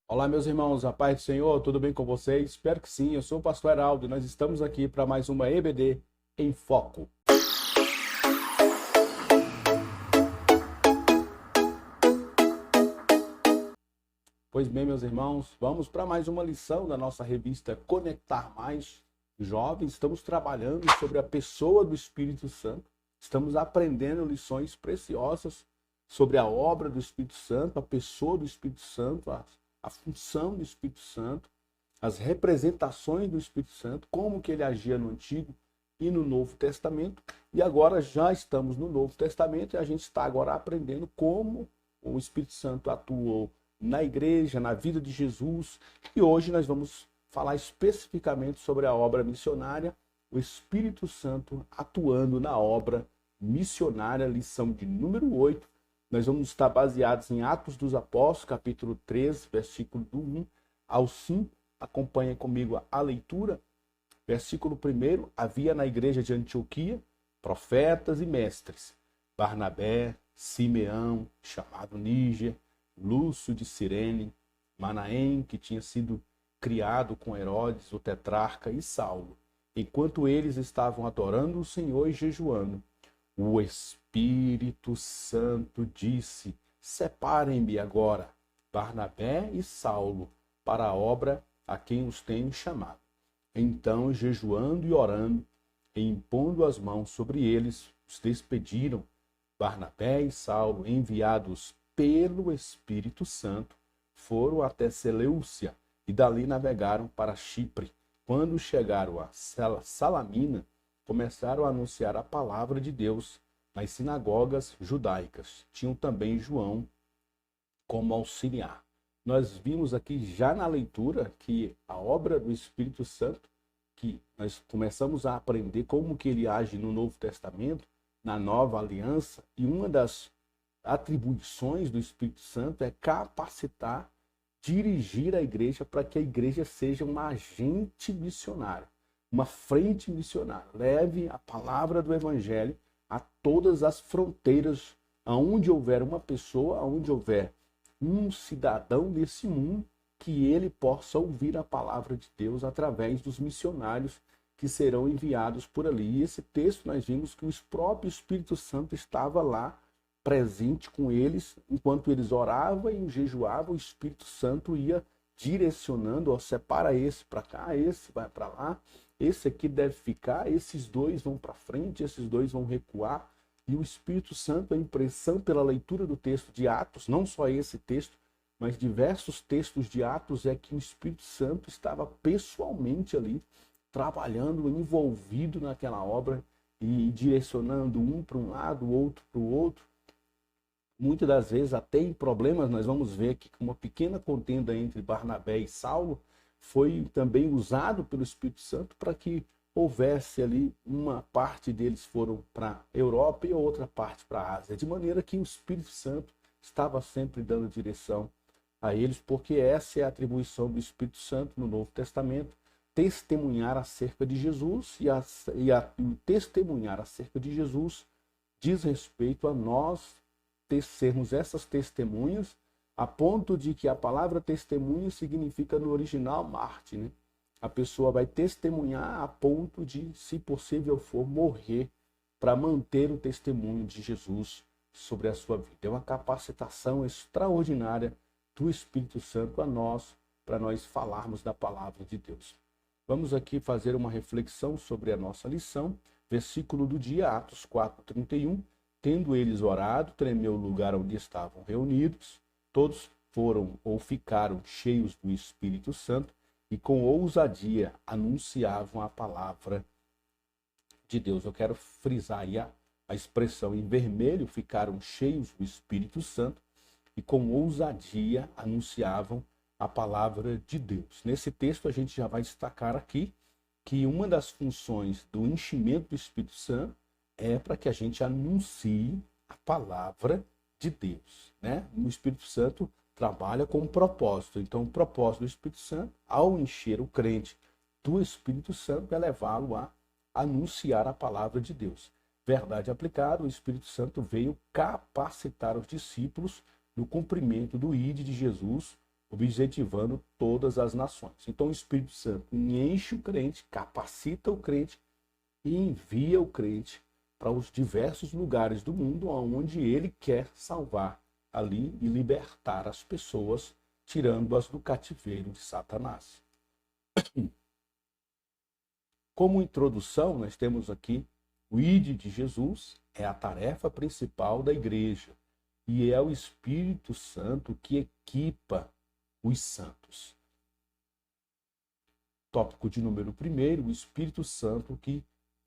Olá, meus irmãos, a paz do Senhor, tudo bem com vocês? Espero que sim. Eu sou o pastor Heraldo e nós estamos aqui para mais uma EBD em Foco. Pois bem, meus irmãos, vamos para mais uma lição da nossa revista Conectar Mais Jovens. Estamos trabalhando sobre a pessoa do Espírito Santo. Estamos aprendendo lições preciosas sobre a obra do Espírito Santo, a pessoa do Espírito Santo, a função do Espírito Santo, as representações do Espírito Santo, como que ele agia no Antigo e no Novo Testamento. E agora já estamos no Novo Testamento e a gente está agora aprendendo como o Espírito Santo atuou na igreja, na vida de Jesus. E hoje nós vamos falar especificamente sobre a obra missionária, o Espírito Santo atuando na obra missionária, lição de número 8. Nós vamos estar baseados em Atos dos Apóstolos, capítulo 13, versículo do 1 ao 5. Acompanhe comigo a leitura. Versículo 1: havia na igreja de Antioquia profetas e mestres: Barnabé, Simeão, chamado Níger, Lúcio de Cirene, Manaém, que tinha sido criado com Herodes, o tetrarca, e Saulo. Enquanto eles estavam adorando o Senhor e jejuando, o Espírito Santo disse: separem-me agora, Barnabé e Saulo, para a obra a quem os tenho chamado. Então, jejuando e orando, e impondo as mãos sobre eles, os despediram. Barnabé e Saulo, enviados pelo Espírito Santo, foram até Seleucia e dali navegaram para Chipre. Quando chegaram a Salamina, começaram a anunciar a palavra de Deus nas sinagogas judaicas. Tinham também João como auxiliar. Nós vimos aqui já na leitura que a obra do Espírito Santo, que nós começamos a aprender como que ele age no Novo Testamento, na Nova Aliança, e uma das atribuições do Espírito Santo é capacitar, dirigir a igreja para que a igreja seja um agente missionário, uma frente missionária. Leve a palavra do Evangelho a todas as fronteiras, aonde houver uma pessoa, aonde houver um cidadão desse mundo, que ele possa ouvir a palavra de Deus através dos missionários que serão enviados por ali. E esse texto nós vimos que o próprio Espírito Santo estava lá, presente com eles, enquanto eles oravam e jejuavam, o Espírito Santo ia direcionando: ó, separa esse para cá, esse vai para lá, esse aqui deve ficar, esses dois vão para frente, esses dois vão recuar. E o Espírito Santo, a impressão pela leitura do texto de Atos, não só esse texto, mas diversos textos de Atos, é que o Espírito Santo estava pessoalmente ali, trabalhando, envolvido naquela obra e direcionando um para um lado, o outro para o outro. Muitas das vezes, até em problemas, nós vamos ver que uma pequena contenda entre Barnabé e Saulo foi também usado pelo Espírito Santo para que houvesse ali, uma parte deles foram para a Europa e outra parte para a Ásia, de maneira que o Espírito Santo estava sempre dando direção a eles, porque essa é a atribuição do Espírito Santo no Novo Testamento: testemunhar acerca de Jesus, e testemunhar acerca de Jesus diz respeito a nós sermos essas testemunhas, a ponto de que a palavra testemunha significa no original Marte, né? A pessoa vai testemunhar a ponto de, se possível for, morrer para manter o testemunho de Jesus sobre a sua vida. É uma capacitação extraordinária do Espírito Santo a nós, para nós falarmos da palavra de Deus. Vamos aqui fazer uma reflexão sobre a nossa lição. Versículo do dia, Atos 4:31. Tendo eles orado, tremeu o lugar onde estavam reunidos. Todos foram ou ficaram cheios do Espírito Santo e com ousadia anunciavam a palavra de Deus. Eu quero frisar aí a expressão em vermelho: ficaram cheios do Espírito Santo e com ousadia anunciavam a palavra de Deus. Nesse texto a gente já vai destacar aqui que uma das funções do enchimento do Espírito Santo é para que a gente anuncie a palavra de Deus, né? O Espírito Santo trabalha com um propósito. Então, o propósito do Espírito Santo, ao encher o crente do Espírito Santo, é levá-lo a anunciar a palavra de Deus. Verdade aplicada, o Espírito Santo veio capacitar os discípulos no cumprimento do ID de Jesus objetivando todas as nações. Então o Espírito Santo enche o crente, capacita o crente e envia o crente para os diversos lugares do mundo onde ele quer salvar ali e libertar as pessoas, tirando-as do cativeiro de Satanás. Como introdução, nós temos aqui o ID de Jesus, é a tarefa principal da igreja, e é o Espírito Santo que equipa os santos. Tópico de número 1, o Espírito Santo que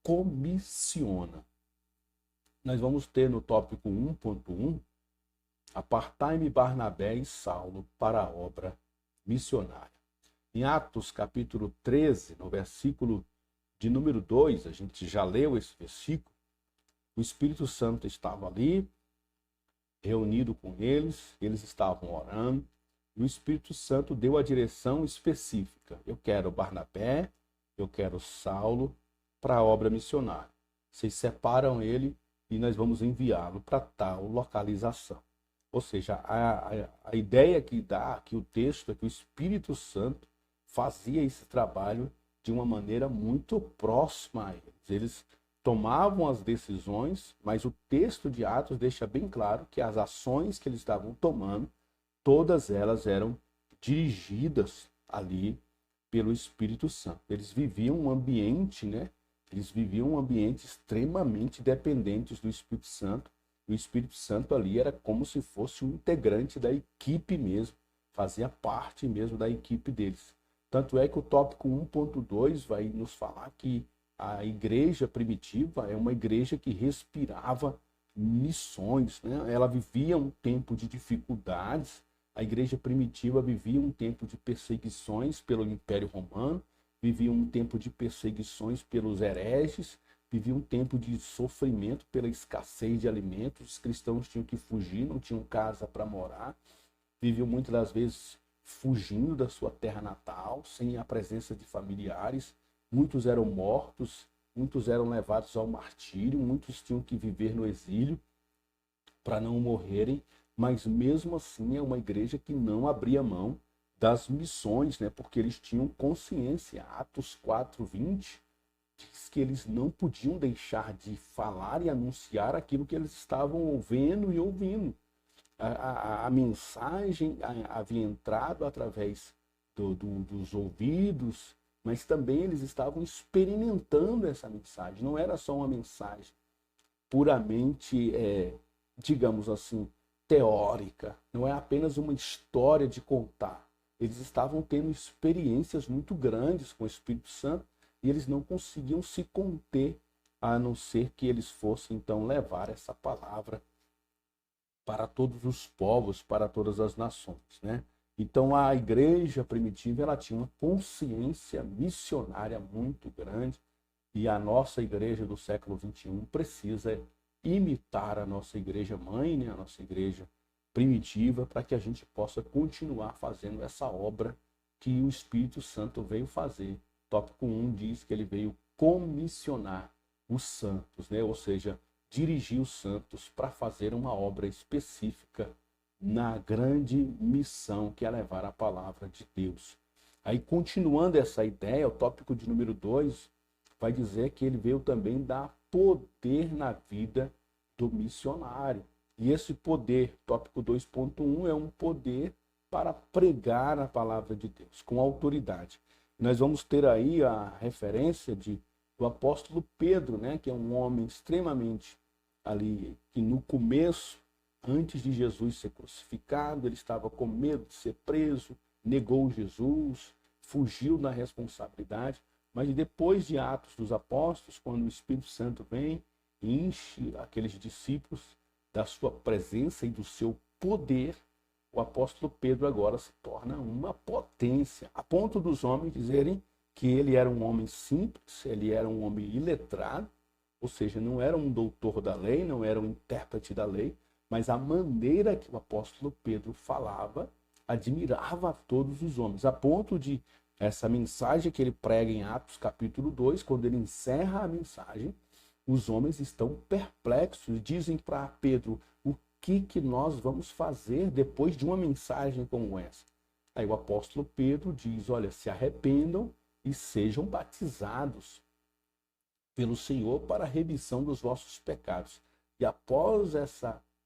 comissiona. Nós vamos ter no tópico 1.1, apartai-me Barnabé e Saulo para a obra missionária. Em Atos capítulo 13, no versículo de número 2, a gente já leu esse versículo, o Espírito Santo estava ali, reunido com eles estavam orando, e o Espírito Santo deu a direção específica. Eu quero Barnabé, eu quero Saulo para a obra missionária. Vocês separam ele e nós vamos enviá-lo para tal localização. Ou seja, a ideia que dá aqui o texto é que o Espírito Santo fazia esse trabalho de uma maneira muito próxima a eles. Eles tomavam as decisões, mas o texto de Atos deixa bem claro que as ações que eles estavam tomando, todas elas eram dirigidas ali pelo Espírito Santo. Eles viviam um ambiente, Eles viviam um ambiente extremamente dependentes do Espírito Santo. O Espírito Santo ali era como se fosse um integrante da equipe mesmo, fazia parte mesmo da equipe deles. Tanto é que o tópico 1.2 vai nos falar que a igreja primitiva é uma igreja que respirava missões, Ela vivia um tempo de dificuldades, a igreja primitiva vivia um tempo de perseguições pelo Império Romano, vivia um tempo de perseguições pelos hereges, vivia um tempo de sofrimento pela escassez de alimentos, os cristãos tinham que fugir, não tinham casa para morar, viviam muitas das vezes fugindo da sua terra natal, sem a presença de familiares, muitos eram mortos, muitos eram levados ao martírio, muitos tinham que viver no exílio para não morrerem, mas mesmo assim é uma igreja que não abria mão das missões, porque eles tinham consciência. Atos 4:20 diz que eles não podiam deixar de falar e anunciar aquilo que eles estavam vendo e ouvindo. A mensagem havia entrado através dos ouvidos, mas também eles estavam experimentando essa mensagem. Não era só uma mensagem puramente, digamos assim, teórica. Não é apenas uma história de contar. Eles estavam tendo experiências muito grandes com o Espírito Santo e eles não conseguiam se conter, a não ser que eles fossem, então, levar essa palavra para todos os povos, para todas as nações, Então, a igreja primitiva, ela tinha uma consciência missionária muito grande e a nossa igreja do século XXI precisa imitar a nossa igreja mãe, a nossa igreja primitiva, para que a gente possa continuar fazendo essa obra que o Espírito Santo veio fazer. Tópico 1 diz que ele veio comissionar os santos, Ou seja, dirigir os santos para fazer uma obra específica na grande missão que é levar a palavra de Deus. Aí, continuando essa ideia, o tópico de número 2 vai dizer que ele veio também dar poder na vida do missionário. E esse poder, tópico 2.1, é um poder para pregar a palavra de Deus, com autoridade. Nós vamos ter aí a referência do apóstolo Pedro, que é um homem extremamente ali, que no começo, antes de Jesus ser crucificado, ele estava com medo de ser preso, negou Jesus, fugiu da responsabilidade, mas depois de Atos dos Apóstolos, quando o Espírito Santo vem e enche aqueles discípulos da sua presença e do seu poder, o apóstolo Pedro agora se torna uma potência, a ponto dos homens dizerem que ele era um homem simples, ele era um homem iletrado, ou seja, não era um doutor da lei, não era um intérprete da lei, mas a maneira que o apóstolo Pedro falava admirava a todos os homens, a ponto de essa mensagem que ele prega em Atos capítulo 2, quando ele encerra a mensagem, os homens estão perplexos, dizem para Pedro, o que nós vamos fazer depois de uma mensagem como essa? Aí o apóstolo Pedro diz, olha, se arrependam e sejam batizados pelo Senhor para a remissão dos vossos pecados. E após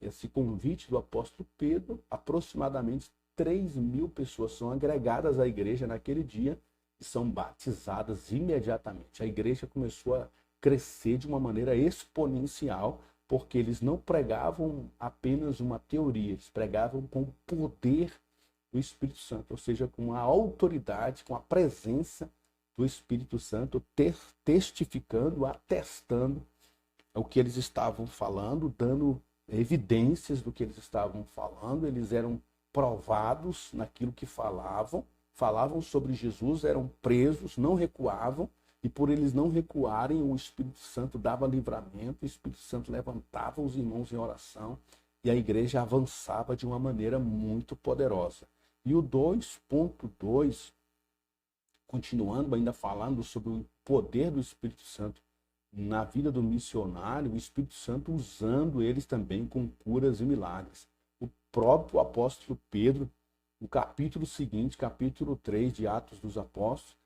esse convite do apóstolo Pedro, aproximadamente 3.000 pessoas são agregadas à igreja naquele dia e são batizadas imediatamente. A igreja começou a crescer de uma maneira exponencial, porque eles não pregavam apenas uma teoria, eles pregavam com o poder do Espírito Santo, ou seja, com a autoridade, com a presença do Espírito Santo, testificando, atestando o que eles estavam falando, dando evidências do que eles estavam falando. Eles eram provados naquilo que falavam sobre Jesus, eram presos, não recuavam, e por eles não recuarem, o Espírito Santo dava livramento, o Espírito Santo levantava os irmãos em oração, e a igreja avançava de uma maneira muito poderosa. E o 2.2, continuando ainda falando sobre o poder do Espírito Santo na vida do missionário, o Espírito Santo usando eles também com curas e milagres. O próprio apóstolo Pedro, no capítulo seguinte, capítulo 3 de Atos dos Apóstolos,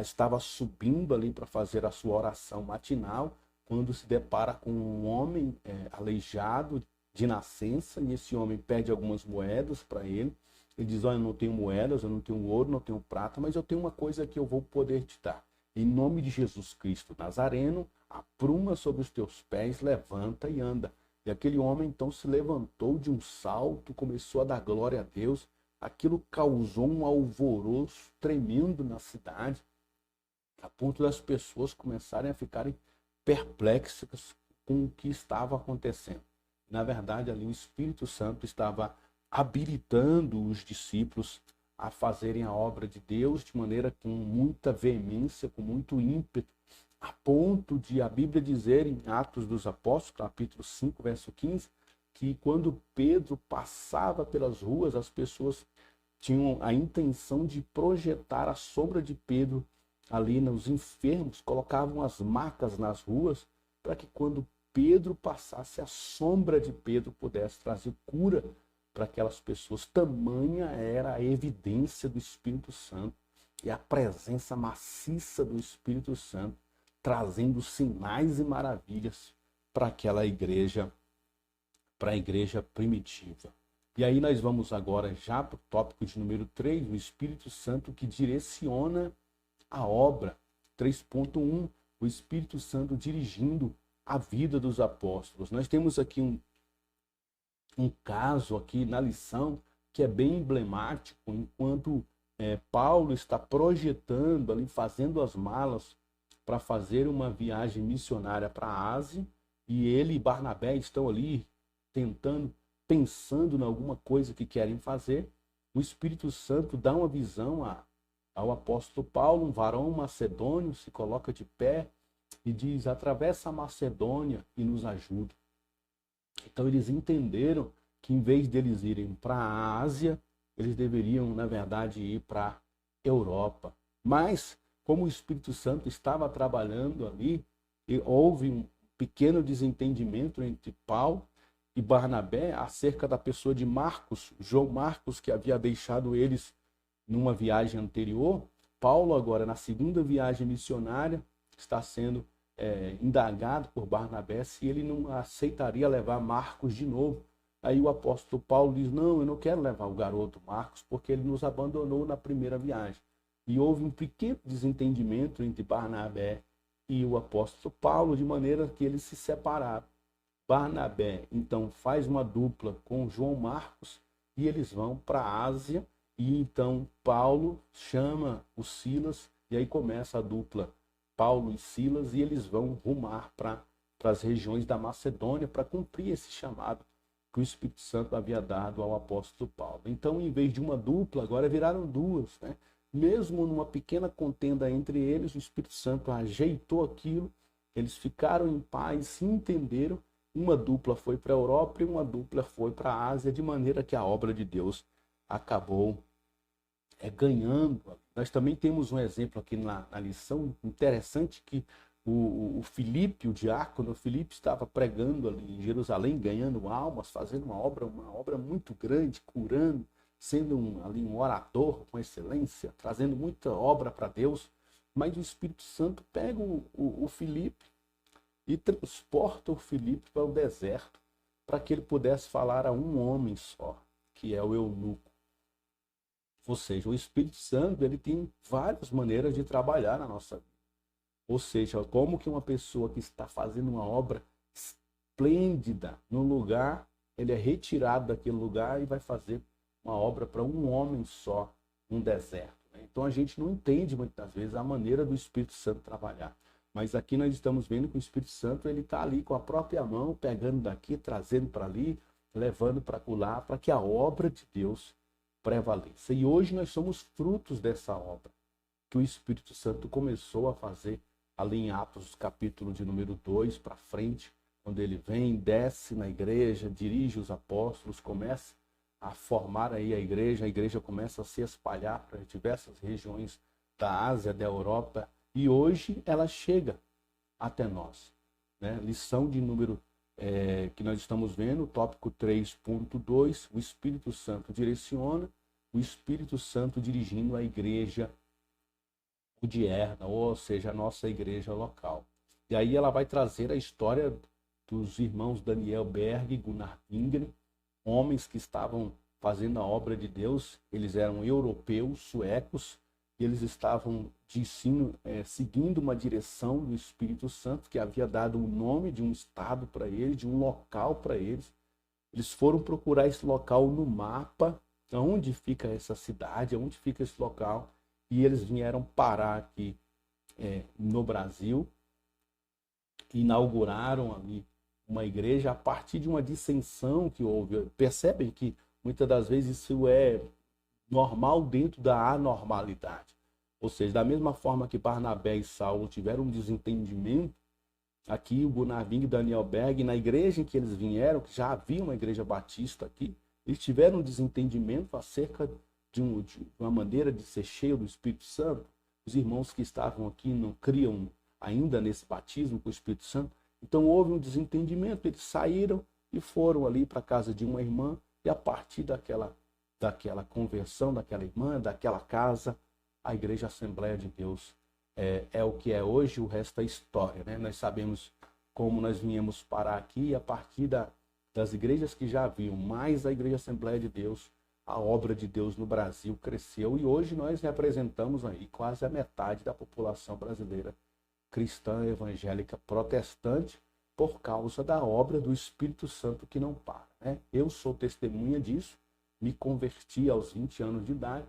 estava subindo ali para fazer a sua oração matinal, quando se depara com um homem aleijado de nascença, e esse homem pede algumas moedas para ele. Ele diz, olha, eu não tenho moedas, eu não tenho ouro, não tenho prata, mas eu tenho uma coisa que eu vou poder te dar. Em nome de Jesus Cristo Nazareno, apruma sobre os teus pés, levanta e anda. E aquele homem então se levantou de um salto, começou a dar glória a Deus. Aquilo causou um alvoroço tremendo na cidade, a ponto das pessoas começarem a ficarem perplexas com o que estava acontecendo. Na verdade, ali o Espírito Santo estava habilitando os discípulos a fazerem a obra de Deus de maneira com muita veemência, com muito ímpeto, a ponto de a Bíblia dizer em Atos dos Apóstolos, capítulo 5, verso 15, que quando Pedro passava pelas ruas, as pessoas tinham a intenção de projetar a sombra de Pedro ali nos enfermos, colocavam as marcas nas ruas, para que quando Pedro passasse, a sombra de Pedro pudesse trazer cura para aquelas pessoas. Tamanha era a evidência do Espírito Santo e a presença maciça do Espírito Santo, trazendo sinais e maravilhas para aquela igreja, para a igreja primitiva. E aí nós vamos agora já para o tópico de número 3, o Espírito Santo que direciona a obra. 3.1, o Espírito Santo dirigindo a vida dos apóstolos. Nós temos aqui um caso aqui na lição que é bem emblemático, enquanto Paulo está projetando ali, fazendo as malas para fazer uma viagem missionária para a Ásia, e ele e Barnabé estão ali pensando em alguma coisa que querem fazer. O Espírito Santo dá uma visão ao apóstolo Paulo, um varão macedônio, se coloca de pé e diz, atravessa a Macedônia e nos ajuda. Então eles entenderam que em vez deles irem para a Ásia, eles deveriam, na verdade, ir para a Europa. Mas, como o Espírito Santo estava trabalhando ali, e houve um pequeno desentendimento entre Paulo e Barnabé acerca da pessoa de Marcos, João Marcos, que havia deixado eles numa viagem anterior. Paulo agora, na segunda viagem missionária, está sendo indagado por Barnabé se ele não aceitaria levar Marcos de novo. Aí o apóstolo Paulo diz, não, eu não quero levar o garoto Marcos, porque ele nos abandonou na primeira viagem. E houve um pequeno desentendimento entre Barnabé e o apóstolo Paulo, de maneira que eles se separaram. Barnabé, então, faz uma dupla com João Marcos e eles vão para a Ásia, e então Paulo chama o Silas, e aí começa a dupla Paulo e Silas, e eles vão rumar para as regiões da Macedônia para cumprir esse chamado que o Espírito Santo havia dado ao apóstolo Paulo. Então, em vez de uma dupla, agora viraram duas, né? Mesmo numa pequena contenda entre eles, o Espírito Santo ajeitou aquilo, eles ficaram em paz, se entenderam, uma dupla foi para a Europa e uma dupla foi para a Ásia, de maneira que a obra de Deus acabou ganhando. Nós também temos um exemplo aqui na lição interessante, que o Filipe, o diácono Filipe, estava pregando ali em Jerusalém, ganhando almas, fazendo uma obra muito grande, curando, sendo ali um orador com excelência, trazendo muita obra para Deus, mas o Espírito Santo pega o Filipe e transporta o Filipe para o deserto, para que ele pudesse falar a um homem só, que é o eunuco. Ou seja, o Espírito Santo ele tem várias maneiras de trabalhar na nossa vida. Ou seja, como que uma pessoa que está fazendo uma obra esplêndida no lugar, ele é retirado daquele lugar e vai fazer uma obra para um homem só, um deserto. Então a gente não entende muitas vezes a maneira do Espírito Santo trabalhar. Mas aqui nós estamos vendo que o Espírito Santo ele está ali com a própria mão, pegando daqui, trazendo para ali, levando para lá, para que a obra de Deus prevaleça. E hoje nós somos frutos dessa obra que o Espírito Santo começou a fazer ali em Atos, capítulo de número 2 para frente, quando ele vem, desce na igreja, dirige os apóstolos, começa a formar aí a igreja começa a se espalhar para diversas regiões da Ásia, da Europa, e hoje ela chega até nós. Né? Lição de número que nós estamos vendo, tópico 3.2, o Espírito Santo direciona, o Espírito Santo dirigindo a igreja odierna, ou seja, a nossa igreja local. E aí ela vai trazer a história dos irmãos Daniel Berg e Gunnar Wingren, homens que estavam fazendo a obra de Deus. Eles eram europeus, suecos, e eles estavam seguindo uma direção do Espírito Santo, que havia dado o nome de um estado para eles, de um local para eles. Eles foram procurar esse local no mapa, onde fica essa cidade, onde fica esse local, e eles vieram parar aqui no Brasil, inauguraram ali uma igreja a partir de uma dissensão que houve. Percebem que muitas das vezes isso é normal dentro da anormalidade. Ou seja, da mesma forma que Barnabé e Saulo tiveram um desentendimento, aqui o Gunnar Wingren e Daniel Berg, na igreja em que eles vieram, que já havia uma igreja batista aqui, eles tiveram um desentendimento acerca de uma maneira de ser cheio do Espírito Santo. Os irmãos que estavam aqui não criam ainda nesse batismo com o Espírito Santo. Então houve um desentendimento, eles saíram e foram ali para a casa de uma irmã, e a partir daquela conversão daquela irmã, daquela casa, a Igreja Assembleia de Deus é o que é hoje. O resto é história, né? Nós sabemos como nós viemos parar aqui, e a partir das igrejas que já haviam, mais a Igreja Assembleia de Deus, a obra de Deus no Brasil cresceu, e hoje nós representamos aí quase a metade da população brasileira cristã, evangélica, protestante, por causa da obra do Espírito Santo que não para. Né? Eu sou testemunha disso, me converti aos 20 anos de idade,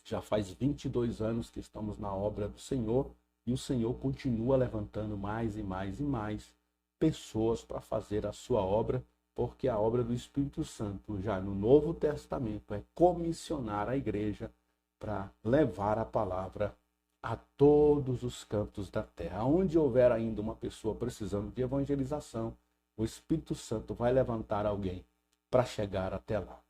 já faz 22 anos que estamos na obra do Senhor, e o Senhor continua levantando mais e mais e mais pessoas para fazer a sua obra, porque a obra do Espírito Santo, já no Novo Testamento, é comissionar a igreja para levar a palavra a todos os cantos da terra. Onde houver ainda uma pessoa precisando de evangelização, o Espírito Santo vai levantar alguém para chegar até lá.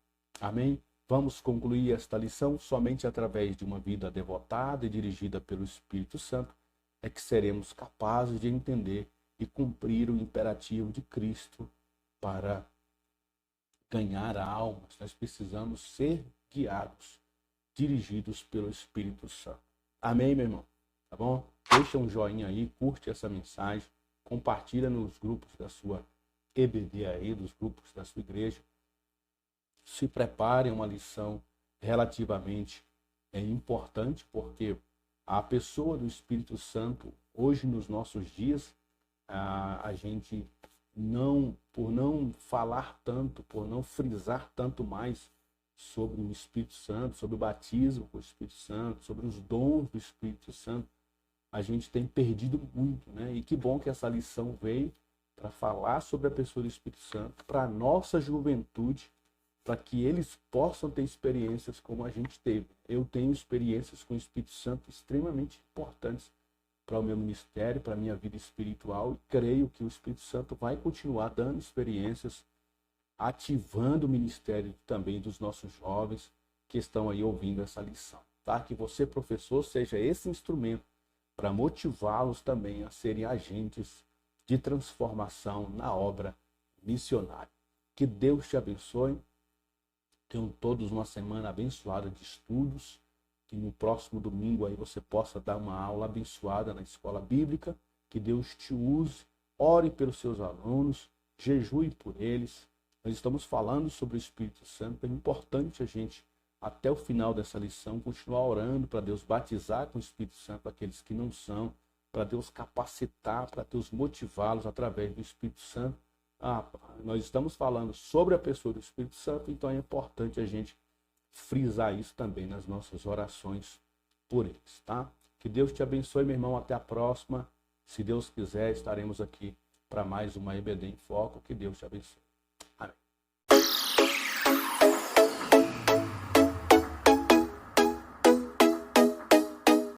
Amém? Vamos concluir esta lição. Somente através de uma vida devotada e dirigida pelo Espírito Santo é que seremos capazes de entender e cumprir o imperativo de Cristo para ganhar almas. Nós precisamos ser guiados, dirigidos pelo Espírito Santo. Amém, meu irmão? Tá bom? Deixa um joinha aí, curte essa mensagem, compartilha nos grupos da sua EBD aí, dos grupos da sua igreja. Se prepare, uma lição relativamente importante, porque a pessoa do Espírito Santo, hoje nos nossos dias, a gente por não falar tanto, por não frisar tanto mais sobre o Espírito Santo, sobre o batismo com o Espírito Santo, sobre os dons do Espírito Santo, a gente tem perdido muito, né? E que bom que essa lição veio para falar sobre a pessoa do Espírito Santo, para a nossa juventude, para que eles possam ter experiências como a gente teve. Eu tenho experiências com o Espírito Santo extremamente importantes para o meu ministério, para a minha vida espiritual, e creio que o Espírito Santo vai continuar dando experiências, ativando o ministério também dos nossos jovens que estão aí ouvindo essa lição. Tá? Que você, professor, seja esse instrumento para motivá-los também a serem agentes de transformação na obra missionária. Que Deus te abençoe. Tenham todos uma semana abençoada de estudos, que no próximo domingo aí você possa dar uma aula abençoada na escola bíblica, que Deus te use, ore pelos seus alunos, jejue por eles. Nós estamos falando sobre o Espírito Santo, é importante a gente, até o final dessa lição, continuar orando para Deus batizar com o Espírito Santo aqueles que não são, para Deus capacitar, para Deus motivá-los através do Espírito Santo. Nós estamos falando sobre a pessoa do Espírito Santo, então é importante a gente frisar isso também nas nossas orações por eles, tá? Que Deus te abençoe, meu irmão, até a próxima. Se Deus quiser, estaremos aqui para mais uma EBD em Foco. Que Deus te abençoe.